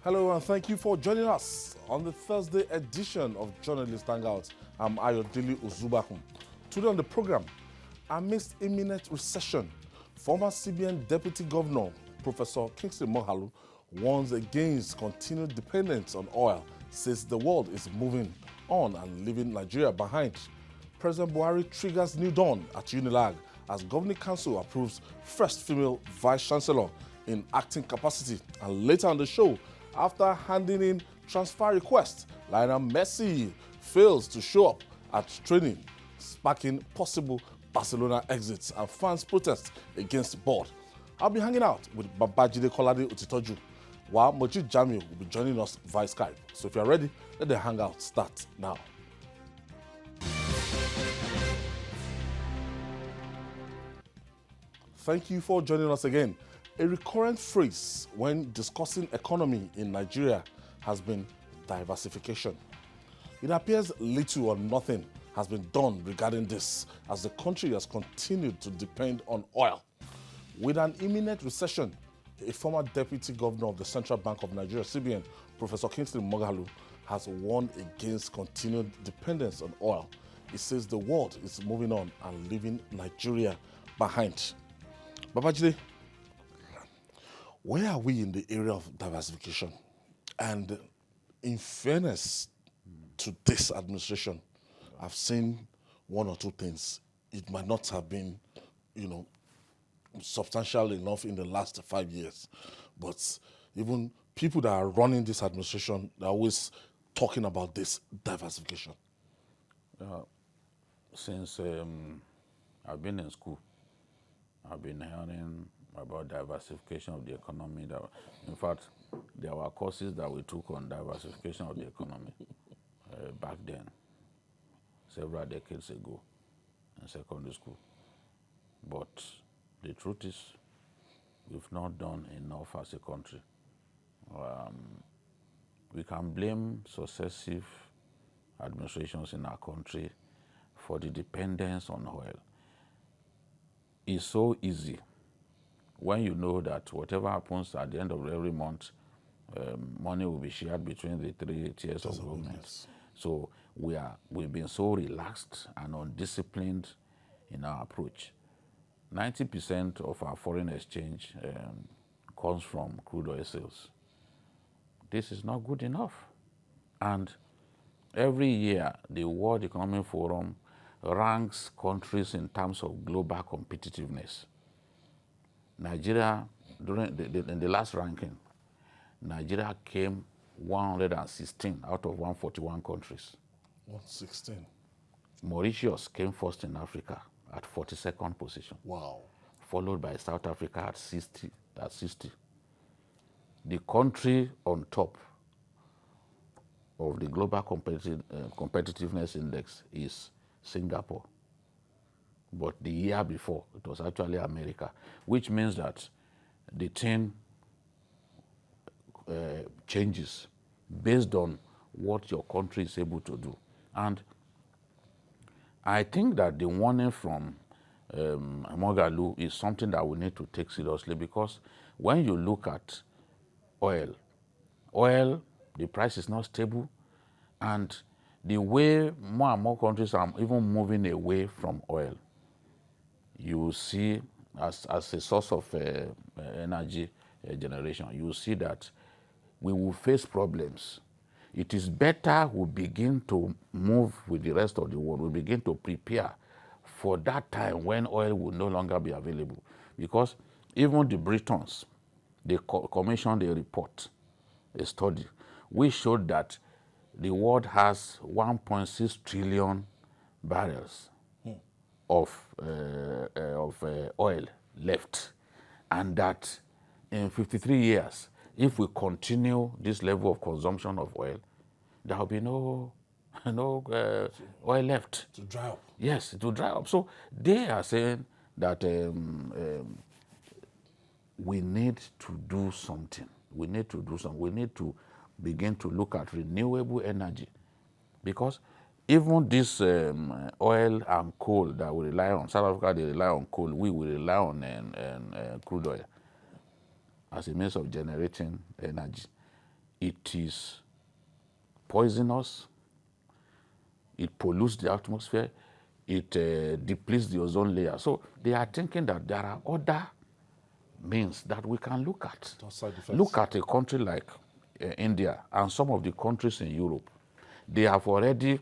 Hello and thank you for joining us on the Thursday edition of Journalist Hangout. I'm Ayodele Ozubakum. Today on the program, amidst imminent recession, former CBN Deputy Governor, Professor Kingsley Moghalu, warns against continued dependence on oil, says the world is moving on and leaving Nigeria behind. President Buhari triggers new dawn at UNILAG as Governing Council approves first female Vice Chancellor in acting capacity. And later on the show, after handing in transfer requests, Lionel Messi fails to show up at training, sparking possible Barcelona exits and fans' protests against the board. I'll be hanging out with Babajide Kolade Utitoju, while Mojid Jamiu will be joining us via Skype. So if you're ready, let the hangout start now. Thank you for joining us again. A recurrent phrase when discussing economy in Nigeria has been diversification. It appears little or nothing has been done regarding this as the country has continued to depend on oil. With an imminent recession, a former Deputy Governor of the Central Bank of Nigeria, CBN, Professor Kingsley Moghalu, has warned against continued dependence on oil. He says the world is moving on and leaving Nigeria behind. Babajide, where are we in the area of diversification? And in fairness to this administration, I've seen one or two things. It might not have been, substantial enough in the last 5 years. But even people that are running this administration, they're always talking about this diversification. Since I've been in school, I've been hearing about diversification of the economy. In fact, there were courses that we took on diversification of the economy back then, several decades ago in secondary school. But the truth is, we've not done enough as a country. We can blame successive administrations in our country for the dependence on oil. It's so easy when you know that whatever happens at the end of every month, money will be shared between the three tiers of government. So we've been so relaxed and undisciplined in our approach. 90% of our foreign exchange comes from crude oil sales. This is not good enough. And every year, the World Economic Forum ranks countries in terms of global competitiveness. Nigeria, in the last ranking, Nigeria came 116 out of 141 countries. 116. Mauritius came first in Africa at 42nd position. Wow. Followed by South Africa at 60. The country on top of the global competitiveness index is Singapore. But the year before, it was actually America, which means that the thing changes based on what your country is able to do. And I think that the warning from Moghalu is something that we need to take seriously, because when you look at oil, the price is not stable, and the way more and more countries are even moving away from oil, you see as a source of energy generation, you see that we will face problems. It is better we begin to move with the rest of the world. We begin to prepare for that time when oil will no longer be available. Because even the Britons, they commissioned a report, a study, which showed that the world has 1.6 trillion barrels of oil left, and that in 53 years, if we continue this level of consumption of oil, there will be no oil left. To dry up. Yes, it will dry up. So they are saying that we need to do something. We need to begin to look at renewable energy, because even this oil and coal that we rely on, South Africa, they rely on coal, we will rely on crude oil as a means of generating energy. it is poisonous, it pollutes the atmosphere, it depletes the ozone layer. So they are thinking that there are other means that we can look at. Side effects. Look at a country like India and some of the countries in Europe. They have already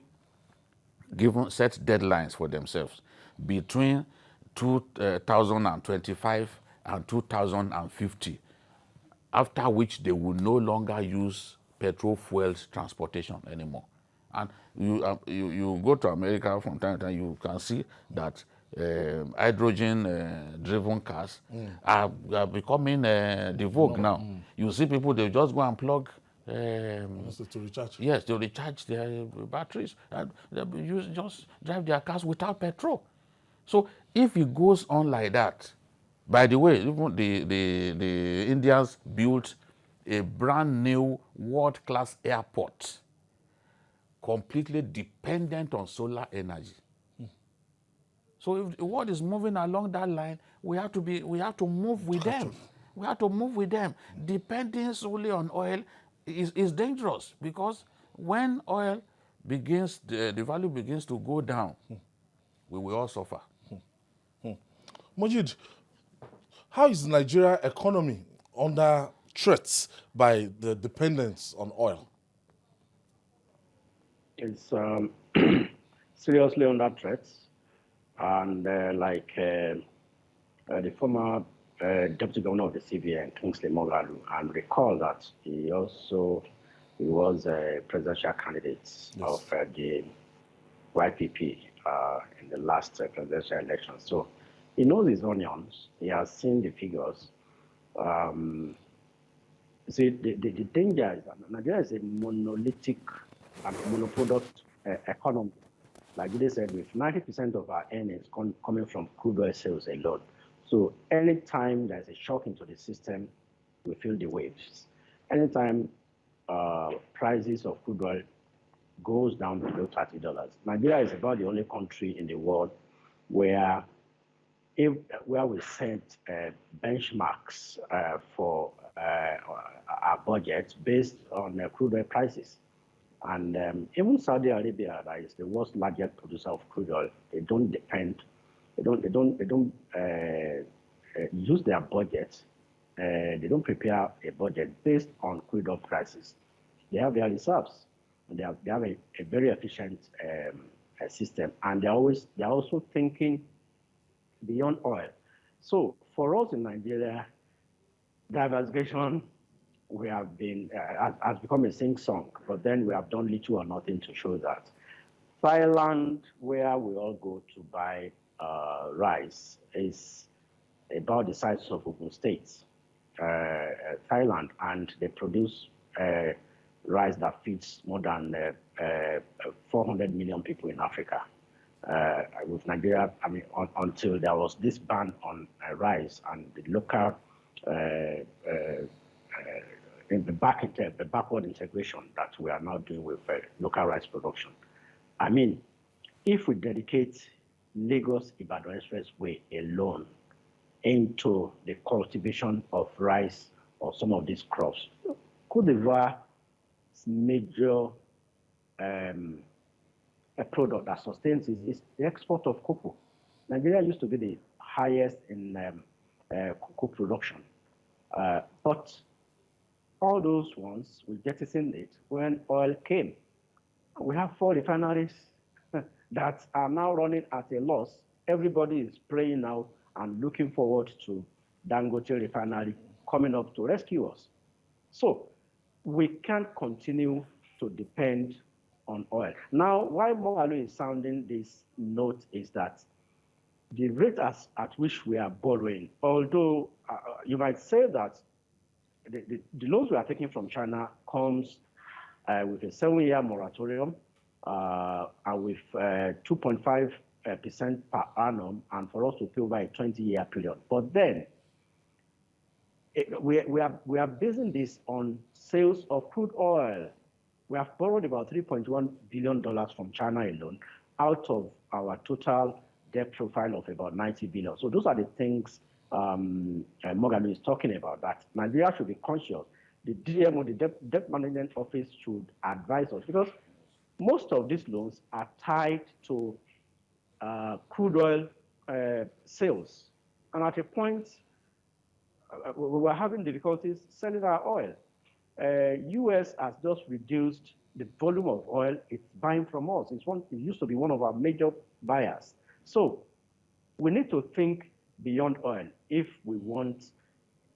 set deadlines for themselves between 2025 and 2050, after which they will no longer use petrol fuels transportation anymore. And you go to America from time to time, you can see that hydrogen-driven cars are becoming the vogue now. You see people, they just go and plug to recharge. yes, to recharge their batteries, and they just drive their cars without petrol. So if it goes on like that, by the way, even the Indians built a brand new world-class airport, completely dependent on solar energy. So if the world is moving along that line, we have to move with them. We have to move with them. Depending solely on oil is dangerous, because when oil begins, the value begins to go down, we will all suffer. Mojid, how is Nigeria economy under threats by the dependence on oil? It's seriously under threat, and the former Deputy Governor of the CBN, Kingsley Moghalu, and recall that he was a presidential candidate of the YPP in the last presidential election. So he knows his onions. He has seen the figures. See, the danger is that Nigeria is a monolithic and monoproduct economy. Like they said, with 90% of our earnings coming from crude oil sales alone. So anytime there's a shock into the system, we feel the waves. Anytime prices of crude oil goes down below $30, Nigeria is about the only country in the world where we set benchmarks for our budget based on crude oil prices. And even Saudi Arabia, that is the world's largest producer of crude oil, they don't use their budget. They don't prepare a budget based on crude oil prices. They have their reserves, and they have a very efficient system, and they're also thinking beyond oil. So for us in Nigeria, diversification has become a sing-song, but then we have done little or nothing to show that. Thailand, where we all go to buy rice, is about the size of Ogun State, Thailand, and they produce rice that feeds more than 400 million people in Africa. With Nigeria, until there was this ban on rice and the local in the backward integration that we are now doing with local rice production. If we dedicate Lagos-Ibadan Expressway alone into the cultivation of rice or some of these crops, Côte d'Ivoire's major product that sustains is the export of cocoa. Nigeria used to be the highest in cocoa production, but all those ones, we jettisoned it when oil came. We have 4 refineries that are now running at a loss. Everybody is praying now and looking forward to Dangote refinery coming up to rescue us. So we can't continue to depend on oil. Now, why Moghalu is sounding this note is that the rate at which we are borrowing, although you might say that the loans we are taking from China comes with a 7-year moratorium and with 2.5% per annum, and for us to pay over a 20-year period. But then we are basing this on sales of crude oil. We have borrowed about $3.1 billion from China alone out of our total debt profile of about $90 billion. So those are the things Moghalu is talking about, that Nigeria should be conscious the DMO, the Debt Management Office, should advise us, because most of these loans are tied to crude oil sales. And at a point, we were having difficulties selling our oil. U.S. has just reduced the volume of oil it's buying from us. It used to be one of our major buyers. So we need to think beyond oil if we want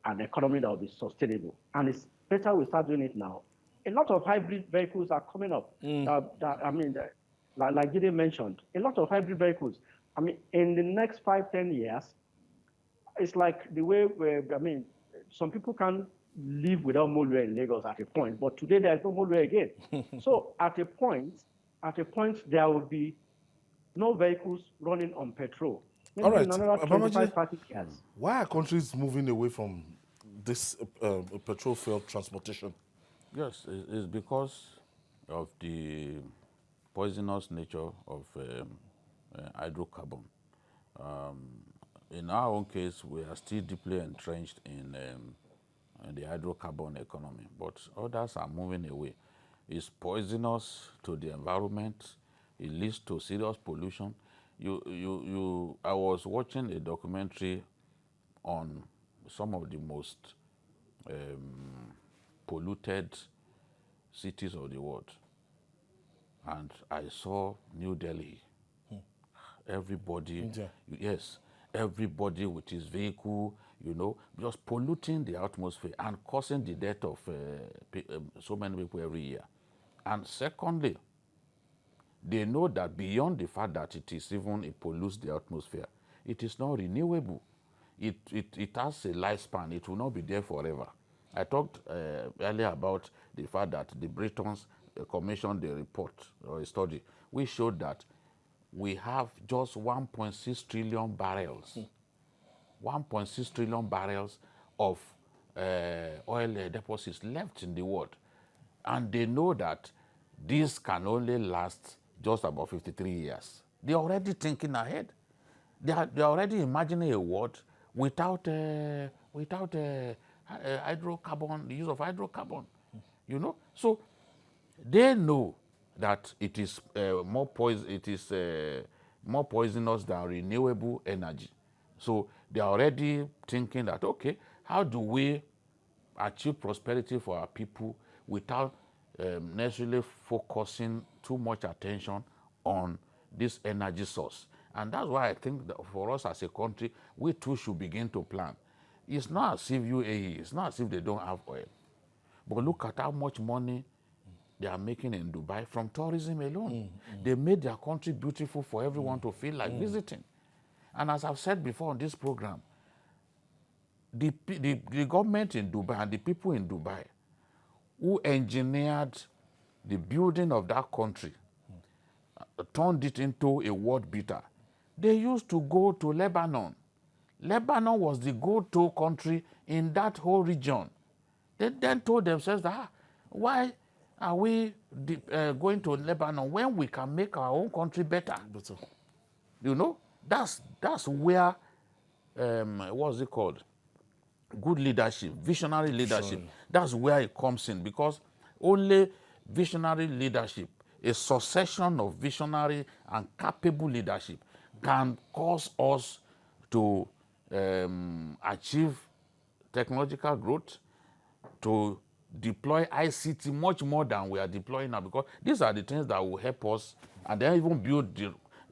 an economy that will be sustainable. And it's better we start doing it now. A lot of hybrid vehicles are coming up. Like Jide mentioned, a lot of hybrid vehicles. I mean, in the next 5-10 years, it's like the way some people can live without motorway in Lagos at a point, but today there's no motorway again. So at a point, there will be no vehicles running on petrol. Maybe all right, in another 25, 30 years. Why are countries moving away from this petrol fuel transportation? Yes, it's because of the poisonous nature of hydrocarbon. In our own case, we are still deeply entrenched in the hydrocarbon economy, but others are moving away. It's poisonous to the environment. It leads to serious pollution. I was watching a documentary on some of the most polluted cities of the world, and I saw New Delhi. Everybody, India. yes, everybody with his vehicle, just polluting the atmosphere and causing the death of so many people every year. And secondly, they know that beyond the fact that it pollutes the atmosphere, it is not renewable. It has a lifespan. It will not be there forever. I talked earlier about the fact that the Britons commissioned a report or a study which showed that we have just 1.6 trillion barrels, 1.6 trillion barrels of oil deposits left in the world. And they know that this can only last just about 53 years. They're already thinking ahead. They're already imagining a world without hydrocarbon, the use of hydrocarbon, So they know that it is more poisonous than renewable energy. So they are already thinking that, okay, how do we achieve prosperity for our people without necessarily focusing too much attention on this energy source? And that's why I think that for us as a country, we too should begin to plan. It's not as if UAE, it's not as if they don't have oil. But look at how much money they are making in Dubai from tourism alone. They made their country beautiful for everyone to feel like visiting. And as I've said before on this program, the government in Dubai and the people in Dubai who engineered the building of that country, turned it into a world beater. They used to go to Lebanon. Lebanon was the go-to country in that whole region. They then told themselves that, why are we going to Lebanon when we can make our own country better? That's where, what's it called? Good leadership, visionary leadership. Sure. That's where it comes in, because only visionary leadership, a succession of visionary and capable leadership, can cause us to achieve technological growth, to deploy ICT much more than we are deploying now, because these are the things that will help us, and then even build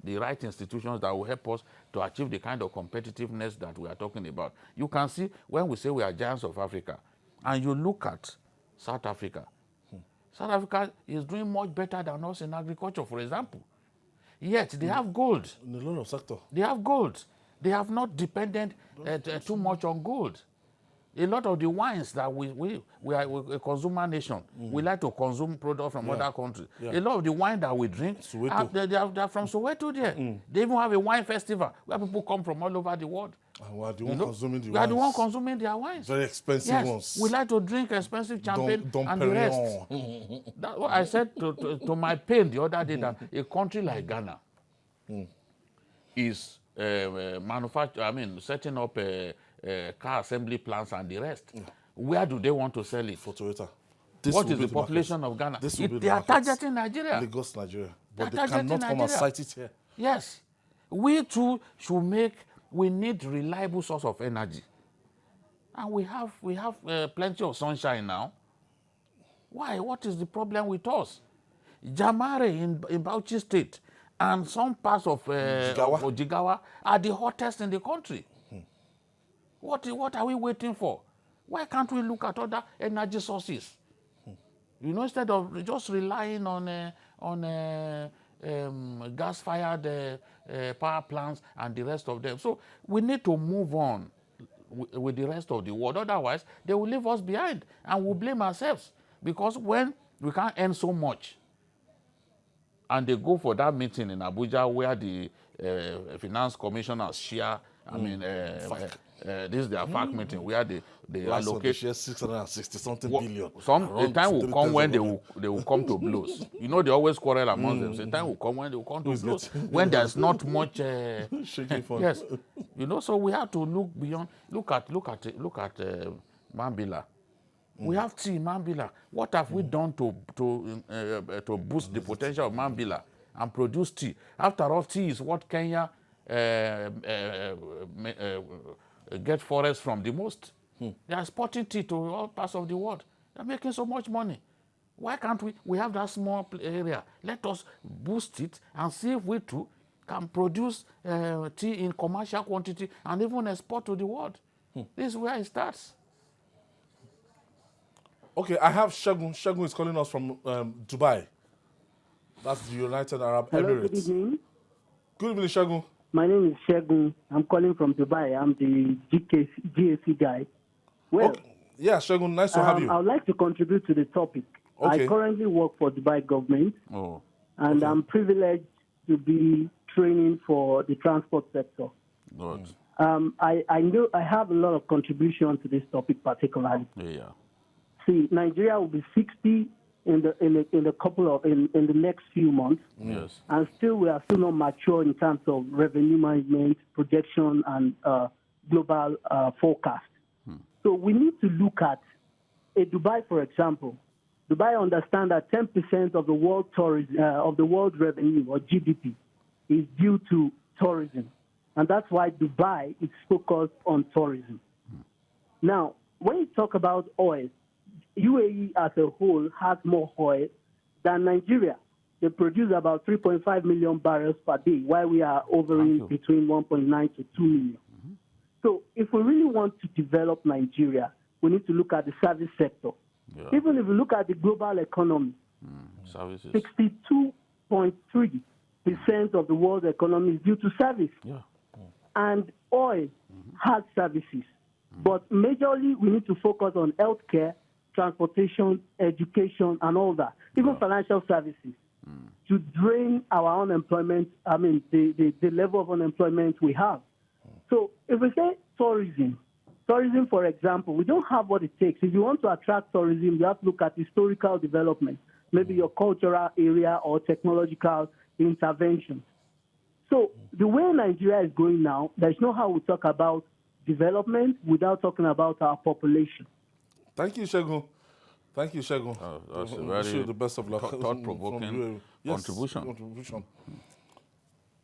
the right institutions that will help us to achieve the kind of competitiveness that we are talking about. You can see when we say we are giants of Africa, and you look at South Africa. South Africa is doing much better than us in agriculture, for example. Yet they have gold. In a lot of sectors. They have gold. They have not depended too much on gold. A lot of the wines that we are a consumer nation. We like to consume products from other countries. A lot of the wine that we drink, they're from Soweto there. They even have a wine festival where people come from all over the world. And we are the one consuming the wines. We are the one consuming their wines. Very expensive ones. We like to drink expensive champagne and the rest. That's what I said to my pain the other day, that a country like Ghana is setting up car assembly plants and the rest. where do they want to sell it? For Toyota. What is the population of Ghana? They are targeting Nigeria. Lagos, Nigeria. But they cannot come and site it here. Yes. We too we need reliable source of energy. And we have plenty of sunshine now. Why? What is the problem with us? Jamare in Bauchi State and some parts of Jigawa are the hottest in the country. What are we waiting for? Why can't we look at other energy sources? Instead of just relying on gas-fired power plants and the rest of them. So we need to move on with the rest of the world. Otherwise, they will leave us behind and we'll blame ourselves. Because when we can't earn so much, and they go for that meeting in Abuja where the finance commissioners share, this is their FAC meeting where they allocate 660-something billion. A time will come when they will come to blows. They always quarrel among them. A time will come when they will come to blows. When there's not much yes. So we have to look beyond. Look at Mambila. We have tea in Mambila. What have we done to boost the potential of Mambila and produce tea? After all, tea is what Kenya get forests from the most. They are exporting tea to all parts of the world. They are making so much money. Why can't we have that small area? Let us boost it and see if we too can produce tea in commercial quantity and even export to the world. This is where it starts. Okay, I have Shegun. Shegun is calling us from Dubai. That's the United Arab Hello, Emirates. good evening. Good evening, Shegun. My name is Shegun. I'm calling from Dubai. I'm the GAC guy. Well, okay. Yeah, Shegun, nice to have you. I would like to contribute to the topic. Okay. I currently work for Dubai government, and I'm privileged to be training for the transport sector. Good. I know I have a lot of contribution to this topic particularly. Yeah. See, Nigeria will be 60 in the next few months. Yes. And we are still not mature in terms of revenue management, projection, and global forecast. So we need to look at Dubai, for example. Dubai understand that 10% of the world tourism, of the world revenue or GDP is due to tourism, and that's why Dubai is focused on tourism. Now, when you talk about oil, UAE as a whole has more oil than Nigeria. They produce about 3.5 million barrels per day, while we are hovering between 1.9 to 2 million. So if we really want to develop Nigeria, we need to look at the service sector. Yeah. Even if we look at the global economy, 62.3% of the world's economy is due to service. Yeah. And oil has services. But majorly, we need to focus on healthcare, transportation, education, and all that, even financial services, to drain our unemployment, the level of unemployment we have. So if we say tourism, for example, we don't have what it takes. If you want to attract tourism, you have to look at historical development, maybe your cultural area or technological interventions. So the way Nigeria is going now, there's no how we talk about development without talking about our population. Thank you, Shegun. That's a very wish you the best of luck. Thought-provoking contribution.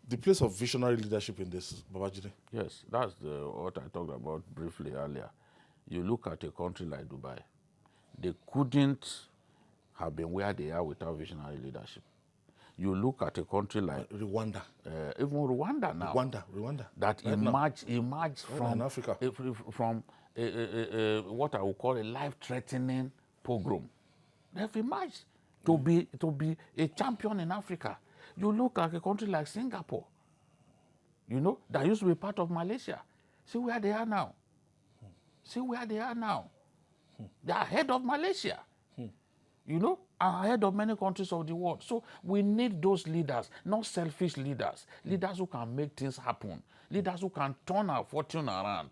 The place of visionary leadership in this, Babajide. Yes, that's what I talked about briefly earlier. You look at a country like Dubai, they couldn't have been where they are without visionary leadership. You look at a country like Rwanda, even Rwanda now. Rwanda. That right emerged from Africa. From what I would call a life-threatening pogrom. They've emerged to be a champion in Africa. You look at a country like Singapore, that used to be part of Malaysia. See where they are now. They are ahead of Malaysia. And ahead of many countries of the world. So we need those leaders, not selfish leaders who can make things happen, leaders who can turn our fortune around.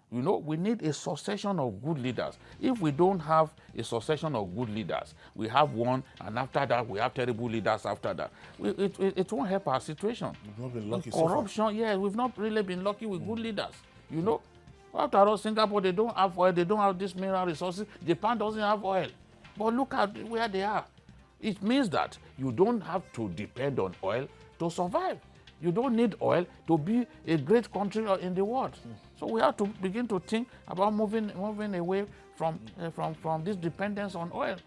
We need a succession of good leaders. If we don't have a succession of good leaders, we have one, and after that, we have terrible leaders after that. It won't help our situation. We've not been lucky Corruption, so far. Yeah, we've not really been lucky with good leaders, After all, Singapore, they don't have oil, they don't have these mineral resources. Japan doesn't have oil. But look at where they are. It means that you don't have to depend on oil to survive. You don't need oil to be a great country in the world. So we have to begin to think about moving away from this dependence on oil.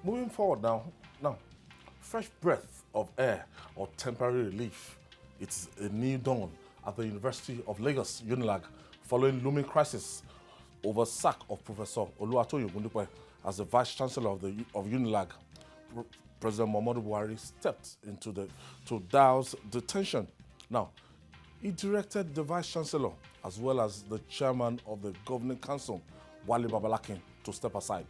Moving forward now, fresh breath of air or temporary relief. It's a new dawn at the University of Lagos, UNILAG, following looming crisis over sack of Professor Oluwatoyin Ogundipe as the Vice Chancellor of UNILAG. President Muhammadu Buhari stepped into to douse the tension. Now, he directed the Vice Chancellor as well as the Chairman of the Governing Council, Wale Babalakin, to step aside.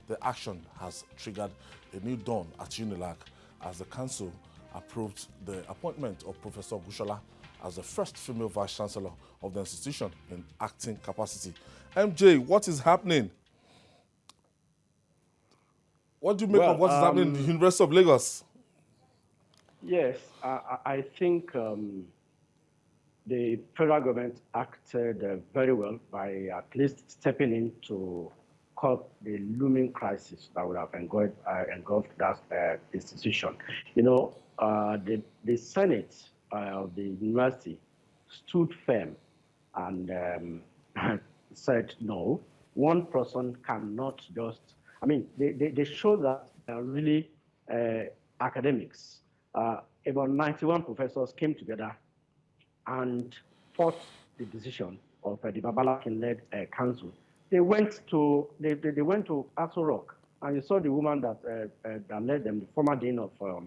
The action has triggered a new dawn at UNILAG as the Council approved the appointment of Professor Gushola as the first female Vice Chancellor of the institution in acting capacity. MJ, what is happening? What do you make of what is happening in the University of Lagos? Yes, I think the federal government acted very well by at least stepping in to curb the looming crisis that would have engulfed that institution. You know, the Senate of the university stood firm and said, no, one person cannot just, I mean, they show that they're really academics. About 91 professors came together and fought the decision of the Babalakin-led council. They went to Aso Rock, and you saw the woman that led them, the former dean of law,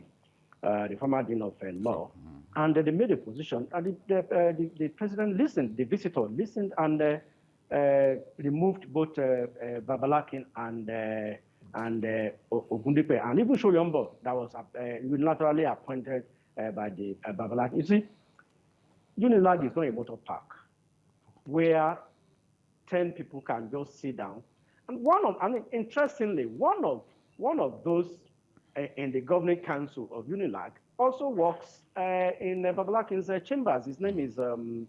and they made a position. And the president listened, the visitor listened, and removed both Babalakin and Ogundipe, and even Shoyombo, that was unilaterally appointed by the Babalakin. You see, UNILAG is not a motor park where 10 people can just sit down. And interestingly, one of those in the governing council of UNILAG also works in Babalakin's chambers. His name is Bayo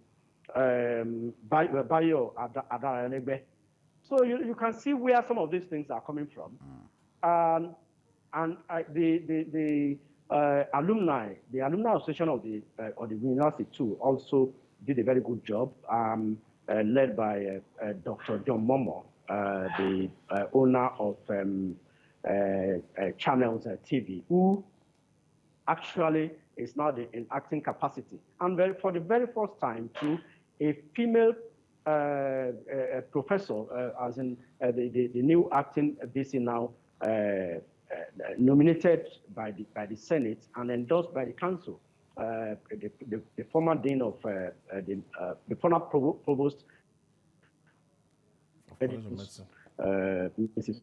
Adaranegbe. So you can see where some of these things are coming from. The alumni association of the university too also did a very good job, led by Dr. John Momo, the owner of Channels TV, who actually is now in acting capacity. And for the very first time too, a female professor, as in the new acting BC now, nominated by the Senate and endorsed by the Council. The former dean of the former provost, Mrs.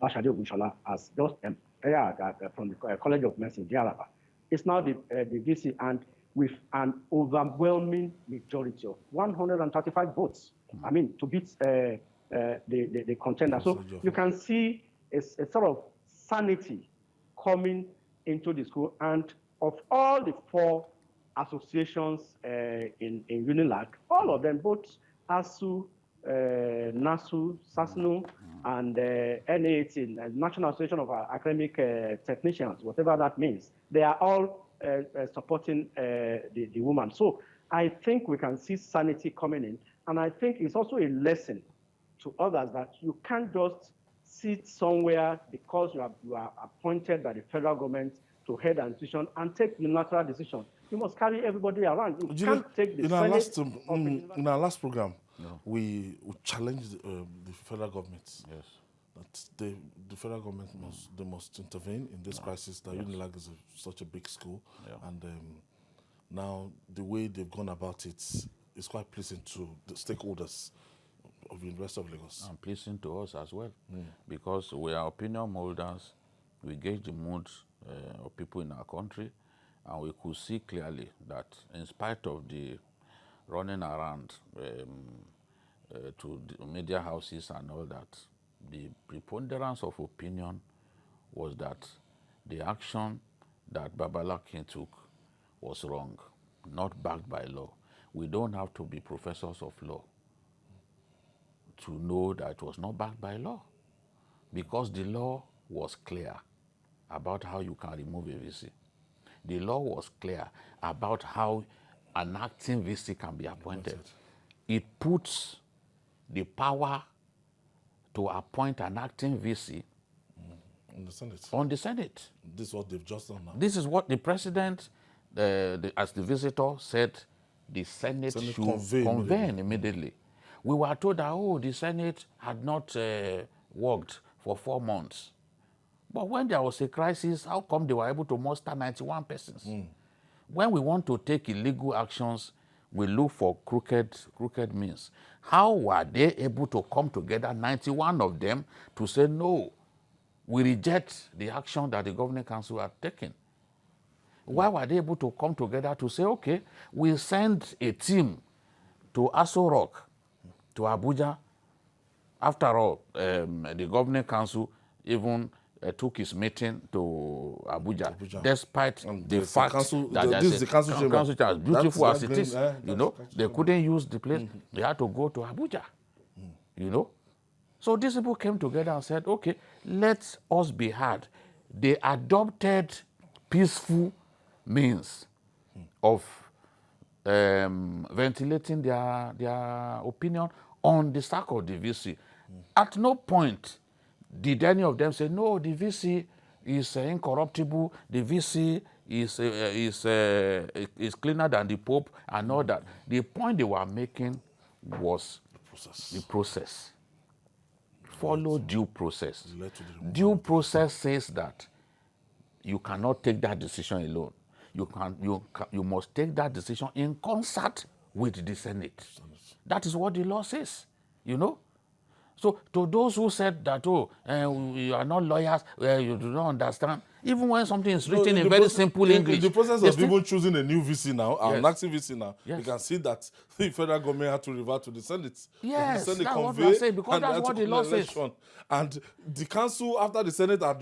Ashade Ogushola, as just from the College of Medicine, Diaraba. It's now the VC, and with an overwhelming majority of 135 votes. I mean, to beat the contender. So you can see a sort of sanity coming into the school. And of all the 4 associations in UNILAG, all of them, both ASU, NASU, SASNU, and NA18, National Association of Academic Technicians, whatever that means, they are all supporting the woman. So I think we can see sanity coming in. And I think it's also a lesson to others that you can't just sit somewhere because you are appointed by the federal government to head an institution and take unilateral decisions. You must carry everybody around. You can't take the Senate. In our last program, we challenged the federal government. Yes. That the federal government must intervene in this crisis. That UNILAG is such a big school, and now the way they've gone about it is quite pleasing to the stakeholders of the University of Lagos. And pleasing to us as well, because we are opinion holders. We gauge the moods of people in our country, and we could see clearly that in spite of the running around to the media houses and all that, the preponderance of opinion was that the action that Babalakin took was wrong, not backed by law. We don't have to be professors of law to know that it was not backed by law, because the law was clear about how you can remove a VC. The law was clear about how an acting VC can be appointed. It puts the power to appoint an acting VC On the Senate. on the Senate. This is what they've just done now. This is what the president, as the visitor, said the Senate should convene immediately. We were told that, oh, the Senate had not worked for 4 months. But when there was a crisis, how come they were able to muster 91 persons? When we want to take illegal actions, we look for crooked means. How were they able to come together, 91 of them, to say, no, we reject the action that the Governing Council had taken? Why were they able to come together to say, okay, we'll send a team to Aso Rock, to Abuja? After all, the Governing Council even took his meeting to Abuja. Despite the fact that this is the council chamber. As beautiful as it is, you know, they couldn't use the place. They had to go to Abuja, you know. So these people came together and said, okay, let us be heard. They adopted peaceful means of ventilating their opinion on the sack of the VC. At no point did any of them say, no, the VC is incorruptible, the VC is cleaner than the Pope and all that. The point they were making was the process. Follow due process. Due process says that you cannot take that decision alone. You must take that decision in concert with the Senate. That is what the law says, you know. So to those who said that, oh, you are not lawyers, you do not understand, even when something is written in very simple English. In the process of even choosing a new VC now, an active VC now, Yes. you can see that the federal government had to revert to the Senate. Yes, the Senate that's what I'm saying, because that's what the law says. And the council, after the Senate had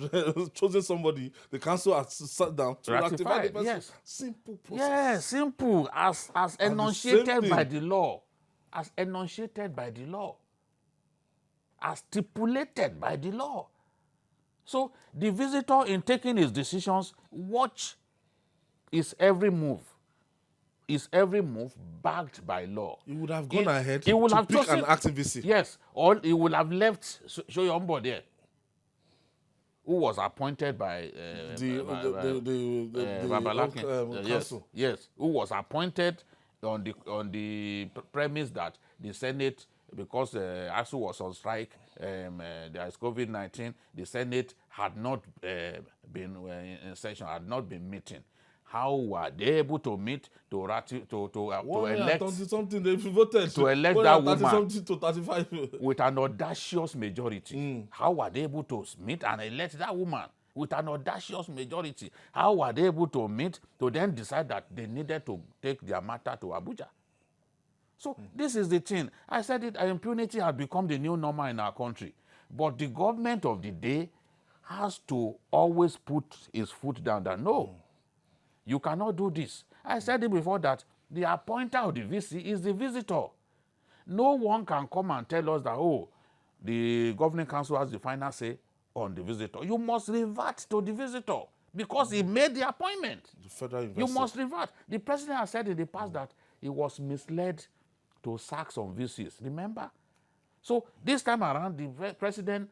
chosen somebody, the council had sat down to ratify the person. Yes. Simple process. Yes, simple, as enunciated by the law. As enunciated by the law. As stipulated by the law. So the visitor, in taking his decisions, watch his every move. His every move backed by law. He would have gone ahead he would to have pick chosen, an active VC. Yes, or he would have left Shoyombo there, who was appointed by The council. Yes, who was appointed on the premise that the Senate, because ASU was on strike, there is COVID-19, the Senate had not been in session, had not been meeting. How were they able to meet to elect something they voted to elect that woman to 35 with an audacious majority? How were they able to meet and elect that woman with an audacious majority? How were they able to meet to then decide that they needed to take their matter to Abuja? So this is the thing. I said it, impunity has become the new normal in our country. But the government of the day has to always put his foot down that no, you cannot do this. I said it before that the appointer of the VC is the visitor. No one can come and tell us that, oh, the governing council has the final say on the visitor. You must revert to the visitor because he made the appointment. The federal investor. You must revert. The president has said in the past that he was misled to sack some VCs. Remember? So this time around, the president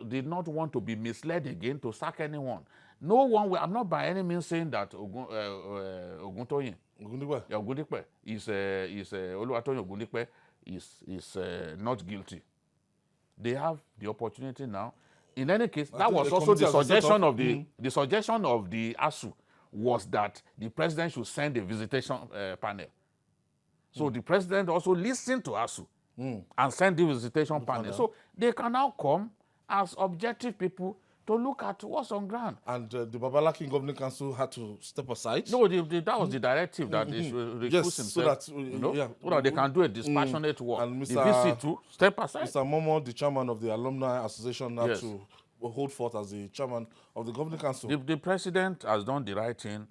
did not want to be misled again to sack anyone. No one will. I'm not by any means saying that Oguntoyin Ogundipe is Oluwatoyin Ogundipe is not guilty. They have the opportunity now. In any case, that was also the suggestion of the suggestion of the ASU was that the president should send a visitation panel. So the president also listened to ASU and sent the visitation panel. So they can now come as objective people to look at what's on ground. And the Babalaki Governing Council had to step aside? No, that was the directive that they should recuse himself. So that they can do a dispassionate work. And the VC too, step aside. Mr. Momo, the chairman of the Alumni Association, had to hold forth as the chairman of the Governing Council. The president has done the right thing.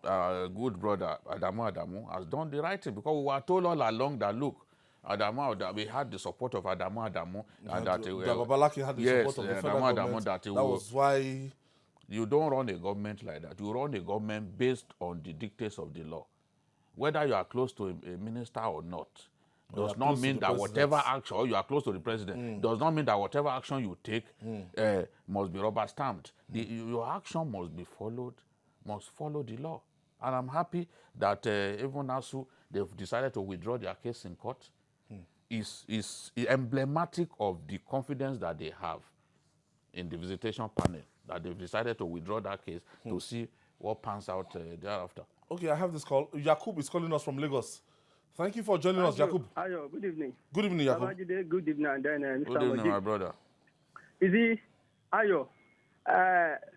Our good brother Adamu has done the right thing, because we were told all along that, look, we had the support of Adamu, and that Babalaki had the support of the federal government. That was why you don't run a government like that. You run a government based on the dictates of the law. Whether you are close to a minister or not, does not mean that whatever action, or you are close to the president, does not mean that whatever action you take must be rubber stamped. Your action must be followed, must follow the law. And I'm happy that even ASU, they've decided to withdraw their case in court. Is emblematic of the confidence that they have in the visitation panel, that they've decided to withdraw that case to see what pans out thereafter. Okay, I have this call. Yakub is calling us from Lagos. Thank you for joining us, Yakub. Ayo, good evening. Good evening, Yakub. Good evening, and then Mr. Good evening, my brother. Is it, Ayo,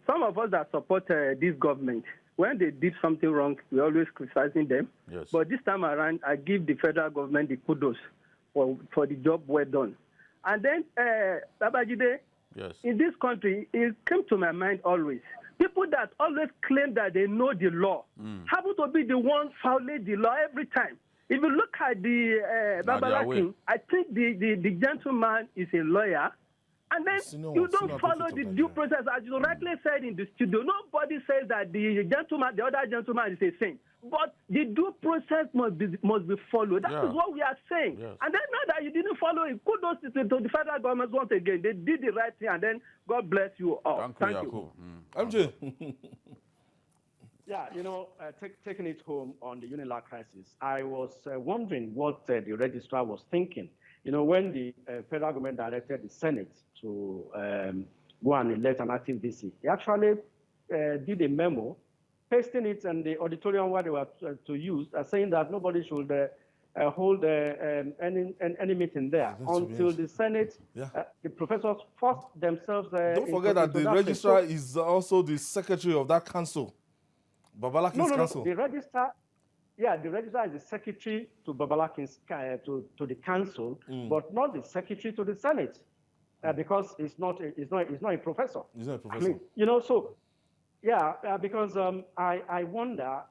some of us that support this government, when they did something wrong, we're always criticizing them. Yes. But this time around, I give the federal government the kudos for the job well done. And then, Babajide, yes, in this country, it came to my mind always. People that always claim that they know the law happen to be the ones fouling the law every time. If you look at the Babalaki, I think the gentleman is a lawyer. And then you don't follow the due process, as you rightly said in the studio. Nobody says that the other gentleman is a saint. But the due process must be followed. That is what we are saying. Yes. And then now that you didn't follow it, kudos to the federal government once again. They did the right thing, and then God bless you all. Thank you. MJ. Yeah, taking it home on the UNILAG crisis, I was wondering what the registrar was thinking. When the federal government directed the Senate to go and elect an acting VC, he actually did a memo, pasting it in the auditorium where they were to use, saying that nobody should hold any meeting there until the Senate, the professors forced themselves. Don't forget that the registrar is also the secretary of that council, Babalakin's council. The registrar. Yeah, the registrar is the secretary to Babalakin's to the council, but not the secretary to the Senate, because he's not a professor. He's not a professor. I mean, because I wonder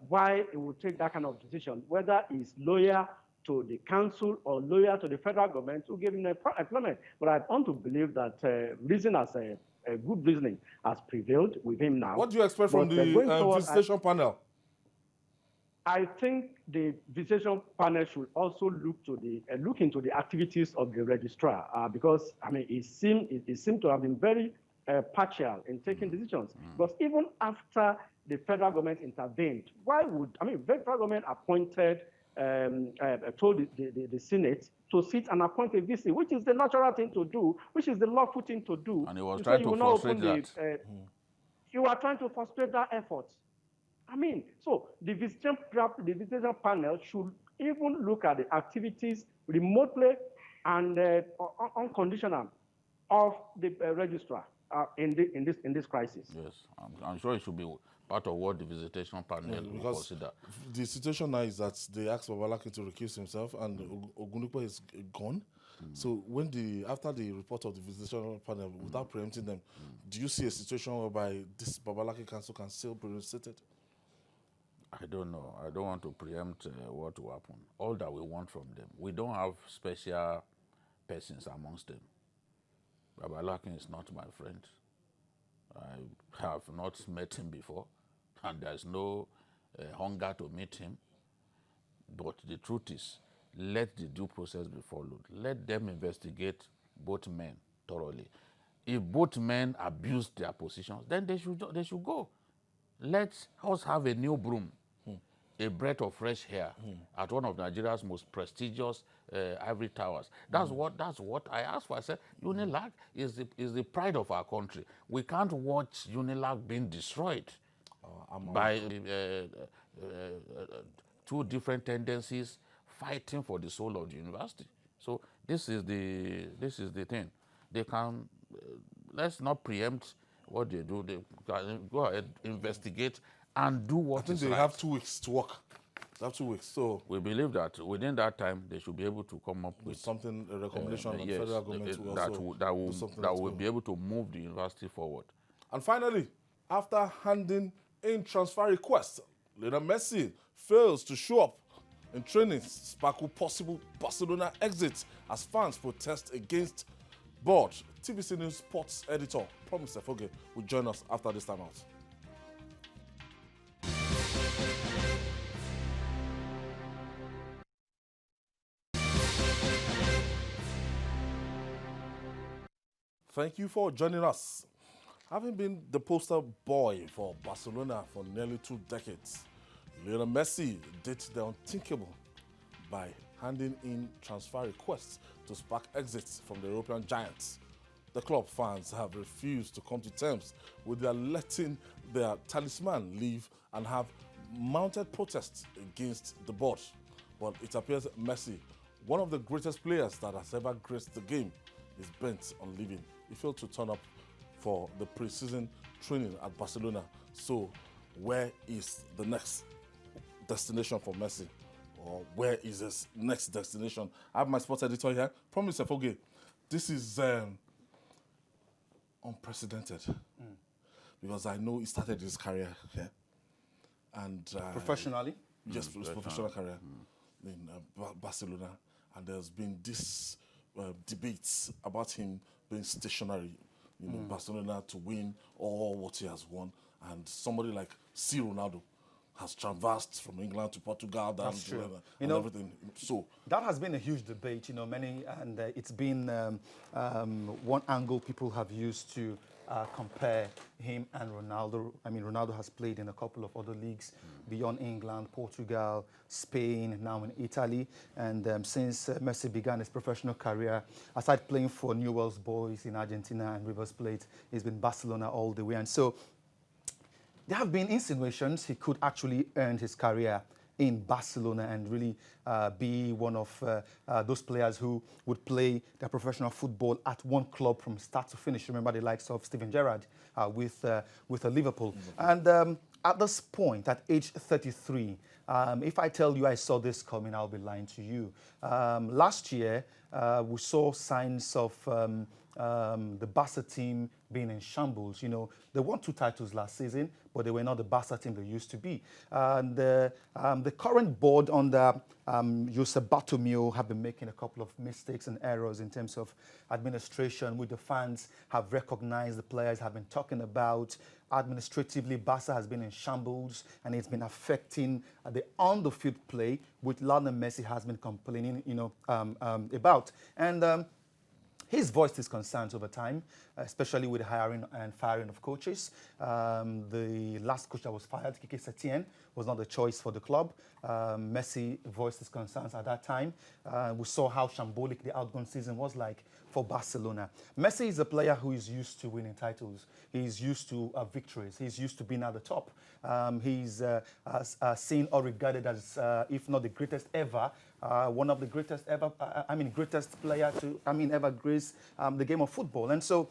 why he would take that kind of decision, whether he's loyal to the council or loyal to the federal government who gave him employment. But I want to believe that reason as a good reasoning has prevailed with him now. What do you expect from the visitation panel? I think the visitation panel should also look into the activities of the registrar because I mean it seemed to have been very partial in taking decisions. Because even after the federal government intervened, the federal government appointed told the Senate to sit and appoint a VC, which is the natural thing to do, which is the lawful thing to do. And he was trying to frustrate that. You are trying to frustrate that effort. I mean, so the visitation panel should even look at the activities remotely and unconditional of the registrar in this crisis. Yes, I'm sure it should be part of what the visitation panel will consider. The situation now is that they asked Babalaki to recuse himself, and Ogunukpe is gone. So after the report of the visitation panel, without preempting them, do you see a situation whereby this Babalaki council can still be reinstated? I don't know. I don't want to preempt what will happen. All that we want from them, we don't have special persons amongst them. Babalaki is not my friend. I have not met him before, and there's no hunger to meet him. But the truth is, let the due process be followed. Let them investigate both men thoroughly. If both men abuse their positions, then they should go. Let us have a new broom, a breath of fresh air at one of Nigeria's most prestigious ivory towers. That's what I asked for. I said, UNILAG is the pride of our country. We can't watch UNILAG being destroyed by two different tendencies fighting for the soul of the university. So this is the thing. They can let's not preempt what they do. They can go ahead, investigate, and do what is right. They have 2 weeks to work. They have 2 weeks. So we believe that within that time they should be able to come up with something, a recommendation on the federal government that will be able to move the university forward. And finally, after handing in transfer requests, Lionel Messi fails to show up In training, sparkle possible Barcelona exit as fans protest against board. TVC News sports editor Promise Efoge will join us after this time out. Thank you for joining us. Having been the poster boy for Barcelona for nearly 2 decades, Lionel Messi did the unthinkable by handing in transfer requests to spark exits from the European giants. The club fans have refused to come to terms with their letting their talisman leave and have mounted protests against the board. But it appears Messi, one of the greatest players that has ever graced the game, is bent on leaving. He failed to turn up for the pre-season training at Barcelona. So where is the next destination for Messi? Or where is his next destination? I have my sports editor here, Promise Efoge. This is unprecedented because I know he started his career here. And professionally? Yes, professional career in Barcelona. And there's been this debates about him being stationary in Barcelona to win all what he has won. And somebody like C. Ronaldo has traversed from England to Portugal down to everything. So that has been a huge debate, and it's been one angle people have used to compare him and Ronaldo. I mean, Ronaldo has played in a couple of other leagues beyond England, Portugal, Spain, now in Italy. And since Messi began his professional career, aside playing for Newell's Boys in Argentina and River Plate, he's been Barcelona all the way. And so there have been insinuations he could actually earn his career in Barcelona and really be one of those players who would play their professional football at one club from start to finish. Remember the likes of Steven Gerrard with Liverpool. And at this point, at age 33, if I tell you I saw this coming, I'll be lying to you. Last year, we saw signs of the Barca team being in shambles. They won 2 titles last season, but they were not the Barca team they used to be. And the current board under Josep Bartomeu have been making a couple of mistakes and errors in terms of administration, which the fans have recognized, the players have been talking about. Administratively, Barca has been in shambles, and it's been affecting the on-the-field play, which Lionel Messi has been complaining, about. And he's voiced his concerns over time, especially with the hiring and firing of coaches. The last coach that was fired, Kike Setien, was not the choice for the club. Messi voiced his concerns at that time. We saw how shambolic the outgoing season was like for Barcelona. Messi is a player who is used to winning titles. He's used to victories. He's used to being at the top. He's seen or regarded as, if not the greatest ever, one of the greatest ever, greatest player to, ever grace the game of football. And so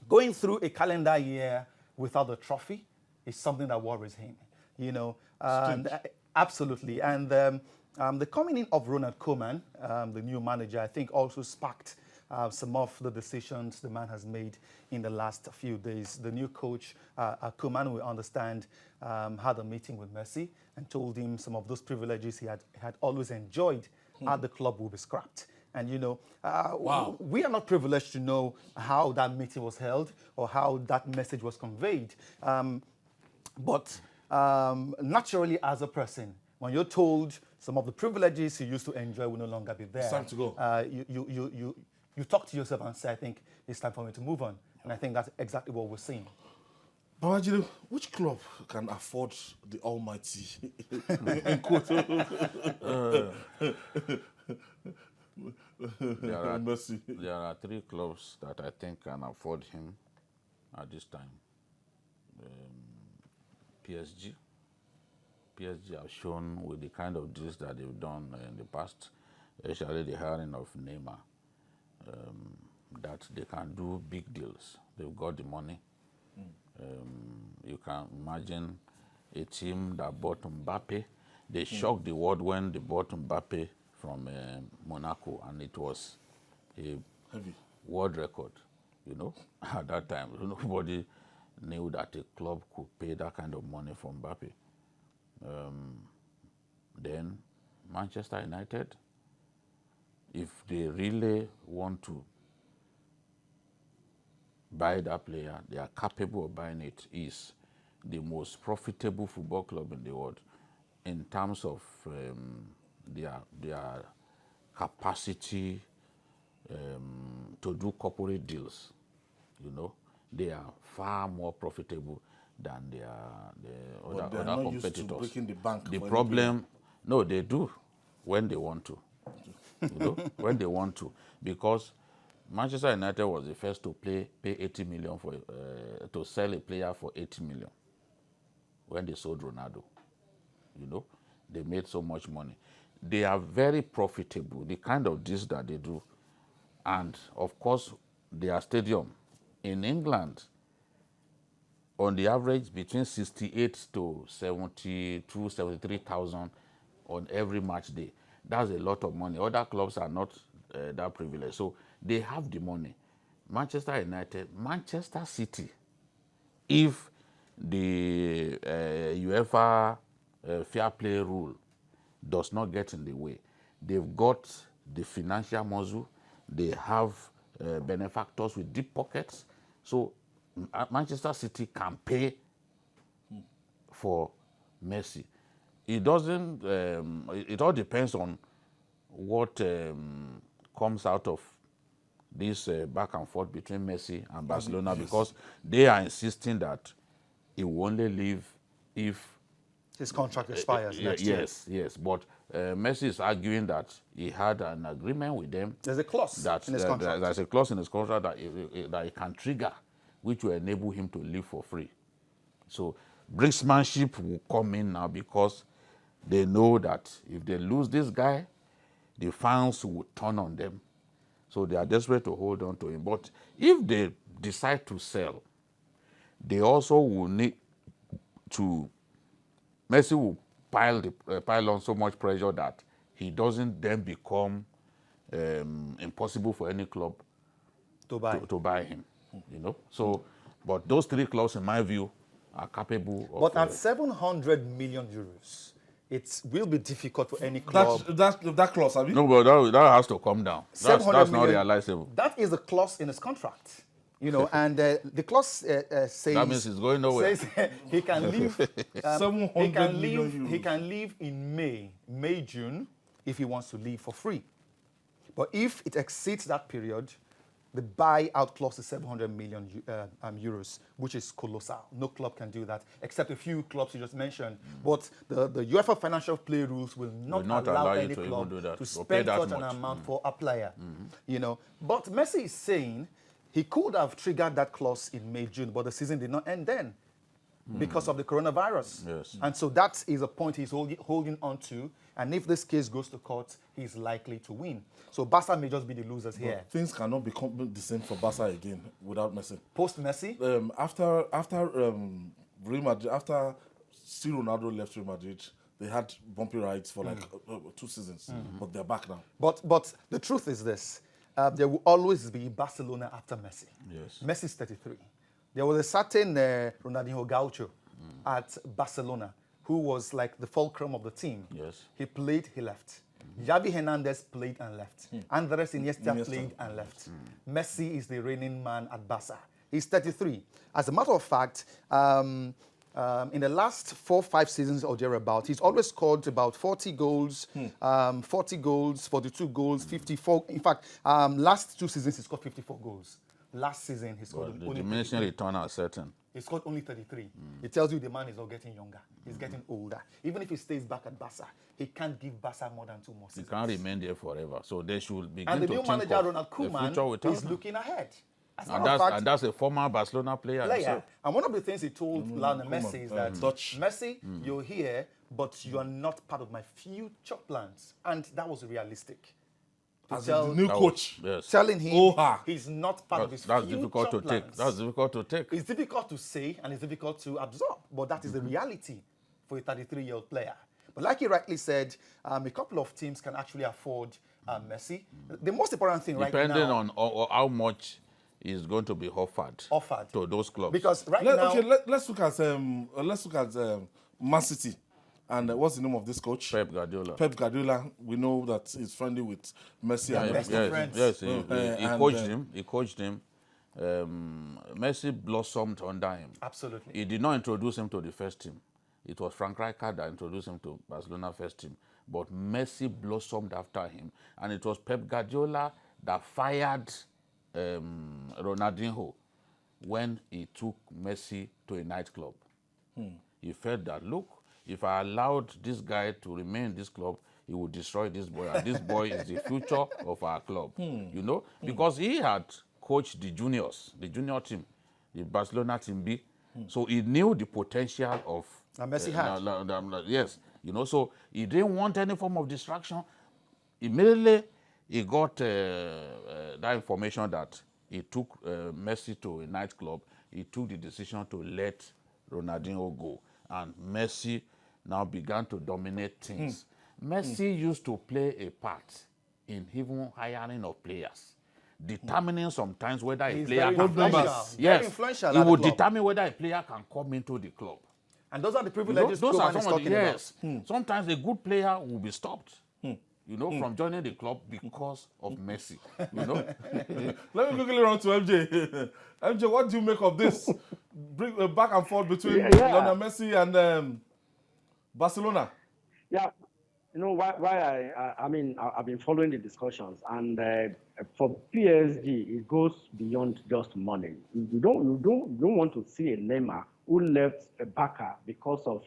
going through a calendar year without a trophy is something that worries him, absolutely. And the coming in of Ronald Koeman, the new manager, I think also sparked some of the decisions the man has made in the last few days. The new coach, Koeman, we understand, had a meeting with Messi and told him some of those privileges he had always enjoyed at the club will be scrapped. And, wow. We are not privileged to know how that meeting was held or how that message was conveyed. But naturally, as a person, when you're told some of the privileges you used to enjoy will no longer be there, it's time to go. You talk to yourself and say, I think it's time for me to move on. And I think that's exactly what we're seeing. Babajide, which club can afford the almighty? In quote. There are 3 clubs that I think can afford him at this time. PSG have shown with the kind of deals that they've done in the past, especially the hiring of Neymar, that they can do big deals. They've got the money. You can imagine a team that bought Mbappe. They shocked the world when they bought Mbappe from Monaco, and it was a heavy world record, at that time. Nobody knew that a club could pay that kind of money for Mbappe. Then Manchester United, if they really want to buy that player, they are capable of buying it, is the most profitable football club in the world in terms of their capacity to do corporate deals. You know, they are far more profitable than their But they are other not used to competitors. breaking the bank. The for any problem, no, they do when they want to. You know, when they want to, because Manchester United was the first to pay 80 million for to sell a player for 80 million when they sold Ronaldo. You know, they made so much money. They are very profitable, the kind of deals that they do. And of course, their stadium in England, on the average, between 68 to 72, 73,000 on every match day. That's a lot of money. Other clubs are not that privileged. So they have the money. Manchester United, Manchester City, if the UEFA fair play rule does not get in the way, they've got the financial muscle, they have benefactors with deep pockets. So Manchester City can pay for Messi. It doesn't, it all depends on what comes out of this back and forth between Messi and Barcelona, because they are insisting that he will only leave if His contract expires next year. Yes. But Messi is arguing that he had an agreement with them. There's a clause in his contract. There's a clause in his contract that he can trigger, which will enable him to leave for free. So brinksmanship will come in now, because they know that if they lose this guy, the fans will turn on them. So they are desperate to hold on to him. But if they decide to sell, they also will need to, Messi will pile on so much pressure that he doesn't then become impossible for any club to buy him. You know. So, but those three clubs, in my view, are capable of. But at 700 million euros, it will be difficult for any club. That clause, have you? No, but that has to come down. That's not million, realizable. That is a clause in his contract. You know, and the clause says that means he's going nowhere. Says he can leave. He can leave in May, June, if he wants to leave for free. But if it exceeds that period, the buyout clause is 700 million euros, which is colossal. No club can do that, except a few clubs you just mentioned. But the UEFA financial play rules will not allow any club to spend such an amount for a player. You know, but Messi is saying he could have triggered that clause in May, June, but the season did not end then because of the coronavirus. Yes. And so that is a point he's holding on to. And if this case goes to court, he's likely to win. So Barca may just be the losers here. Things cannot become the same for Barca again without Messi. Post Messi? After Real Madrid, after Ronaldo left Real Madrid, they had bumpy rides for like 2 seasons, but they're back now. But the truth is this. There will always be Barcelona after Messi. Yes. Messi is 33. There was a certain Ronaldinho Gaucho at Barcelona who was like the fulcrum of the team. Yes. He played, he left. Javi Hernandez played and left. Andres Iniesta played and left. Messi is the reigning man at Barca. He's 33. As a matter of fact, in the last 4-5 seasons or thereabout, he's always scored about 40 goals, 40 goals, 42 goals, 54. In fact, last 2 seasons he scored 54 goals. Last season he scored The only diminishing return are certain. He scored only 33. It tells you the man is not getting younger. He's getting older. Even if he stays back at Barca, he can't give Barca more than 2 more seasons. He can't remain there forever. So they should begin And the to new think manager, of Ronald the future Koeman, without is him. looking ahead. As a And matter of fact, that's a former Barcelona player. himself. And one of the things he told Lionel Messi is that, Dutch. Messi, you're here, but you are not part of my future plans. And that was realistic. To As tell, the new coach. Yes. telling him Oha. he's not part of his That's future difficult to plans. take. That's difficult to take. It's difficult to say and it's difficult to absorb, but that is the reality for a 33-year-old player. But like you rightly said, a couple of teams can actually afford Messi. The most important thing Depending right now... on how much is going to be offered to those clubs. Because right now... Okay, let's look at Man City. And what's the name of this coach? Pep Guardiola. Pep Guardiola. We know that he's friendly with Messi. and best of friends. Yes, he and, coached him. He coached him. Messi blossomed under him. Absolutely. He did not introduce him to the first team. It was Frank Rijkaard that introduced him to Barcelona first team. But Messi blossomed after him. And it was Pep Guardiola that fired Ronaldinho when he took Messi to a nightclub. He felt that, look, if I allowed this guy to remain in this club, he would destroy this boy. And this boy is the future of our club. You know, because he had coached the juniors, the junior team, the Barcelona team B. So he knew the potential of Messi had. yes, you know, so he didn't want any form of distraction. Immediately, he got that information that he took Messi to a nightclub. He took the decision to let Ronaldinho go. And Messi now began to dominate things. Messi used to play a part in even hiring of players, determining sometimes whether a He's player very can influential. Yes, Very influential he at the would club. determine whether a player can come into the club. And those are the You know, privileges those are Koeman is some of the, talking yes. about. Sometimes a good player will be stopped, you know, from joining the club because of Messi. You know, Let me quickly run to MJ. MJ, what do you make of this? Bring back and forth between Lionel Messi and Barcelona. Yeah, you know why I've been following the discussions, and for PSG it goes beyond just money. You don't want to see a Neymar who left Barca because of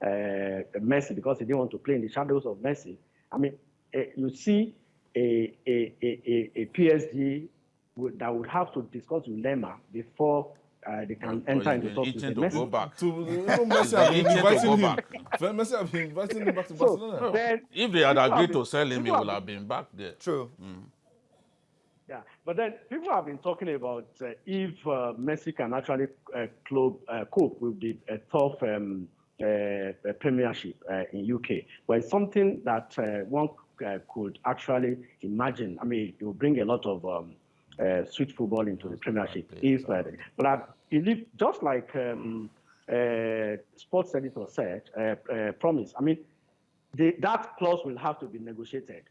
Messi, because he didn't want to play in the shadows of Messi. I mean, you see a PSG that would have to discuss with Neymar before they can enter into talks with Messi. Go back. Messi have been Itching to inviting go him. back. Messi have been inviting him back to Barcelona. Then If they had people agreed have to been- sell him, he people would have have been back there. True. Yeah, but then people have been talking about if Messi can actually cope with the tough Premiership in UK. But it's something that one could actually imagine. I mean, it will bring a lot of switch football into the Premiership. But I believe, just like sports editor said, promise. I mean, that clause will have to be negotiated.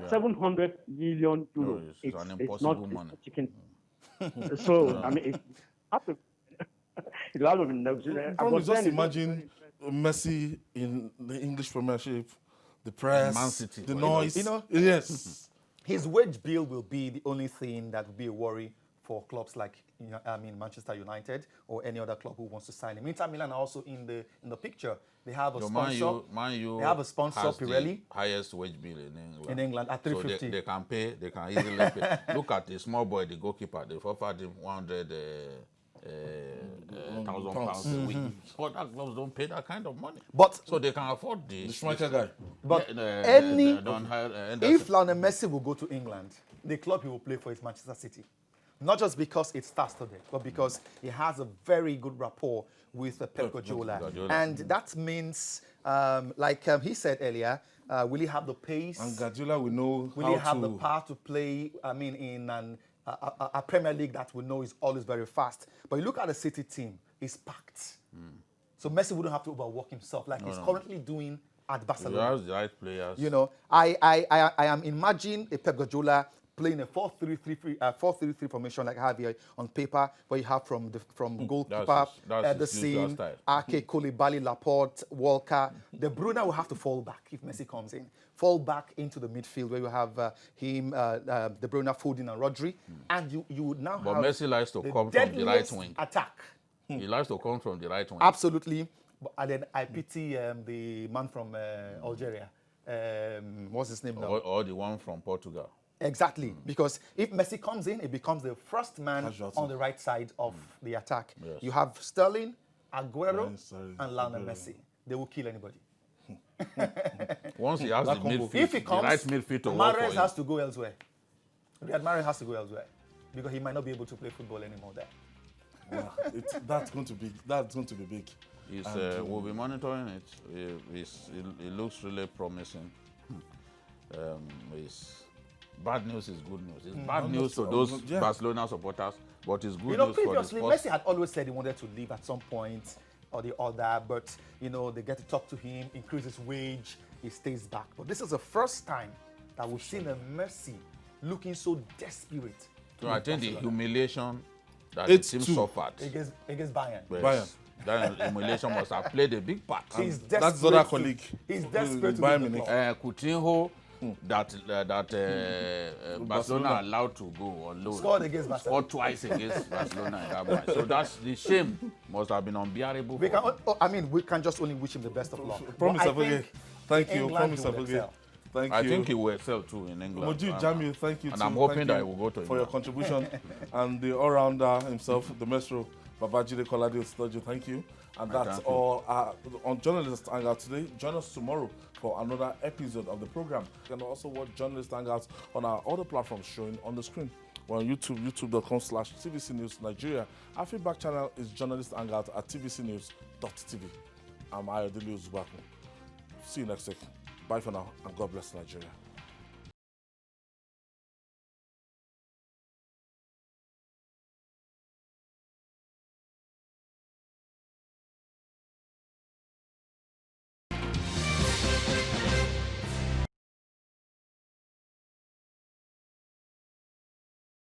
700 million euros. It's an It's impossible not money. chicken. So I mean, it'll have to be negotiated. Probably But just then imagine Messi in the English Premiership, the press, Man City. the Well, noise. you know- Yes. His wage bill will be the only thing that will be a worry for clubs like Manchester United or any other club who wants to sign him. Inter Milan are also in the picture. They have a sponsor. Man U They have a sponsor, has Pirelli. the highest wage bill in England. In England at So 350. they can pay. They can easily pay. Look at the small boy, the goalkeeper. They've offered him 100,000 pounds a week. Other clubs don't pay that kind of money. But So they can afford The this. Schmeichel guy. But They don't hire, if Lionel Messi will go to England, the club he will play for is Manchester City. Not just because it starts today, but because he has a very good rapport with Pep Guardiola. And that means, he said earlier, will he have the pace? And Guardiola will know Will how he have to... the power to play, in a Premier League that we know is always very fast? But you look at the City team, it's packed. So Messi wouldn't have to overwork himself like he's currently doing at He Barcelona. has the right players. You know, I am imagining a Pep Guardiola playing a 4-3-3 formation like I have here on paper, where you have from goalkeeper, that's the his usual scene, style. Ake, Koulibaly, Laporte, Walker. De Bruyne will have to fall back if Messi comes in. Fall back into the midfield where you have him, De Bruyne, Foden, and Rodri, and you would now But have Messi likes to come from the right deadliest wing. attack. He likes to come from the right wing. Absolutely. And then I pity the man from Algeria. What's his name now? Or the one from Portugal. Exactly, because if Messi comes in, he becomes the first man Casualty. on the right side of the attack. Yes. You have Sterling, Aguero, Sterling, and Lionel Aguero. Messi. They will kill anybody. Once he has the midfield, If he the comes, right midfield to work for Mahrez him. has to go elsewhere. Riyad Mahrez has to go elsewhere because he might not be able to play football anymore there. Wow. That's going to be big. We'll be monitoring it. It looks really promising. Bad news is good news. It's bad news to those Barcelona supporters, but it's good You know, news for the previously, sports. Messi had always said he wanted to leave at some point. or the other, but they get to talk to him, increase his wage, he stays back. But this is the first time that we've seen a Messi looking so desperate. So I think the humiliation that It's the team two. suffered, Against Bayern. Bayern. that humiliation must have played a big part. He's That's desperate. other colleague. He's desperate to Bayern leave the Munich. club. Coutinho, Barcelona allowed to go on loan. Scored against Barcelona. Scored twice against Barcelona in that match. So that's the shame must have been unbearable. We can just only wish him the best of luck. Promise But I Afege. think Thank you. England Promise will Afege. excel. Thank you. I think he will excel too in England. Moju Jamiu, thank you And too. I'm hoping Thank that you he will go to for your England. contribution. And the all-rounder himself, the Metro, Babajide Kolade Ostoju, thank you. And that's thank you. all on Journalist Hangout today. Join us tomorrow for another episode of the program. You can also watch Journalist Hangouts on our other platforms showing on the screen. We're on YouTube, youtube.com/TVC News Nigeria. Our feedback channel is Journalist Hangout at tvcnews.tv. I'm Ayodele Uzubaku. See you next week. Bye for now, and God bless Nigeria.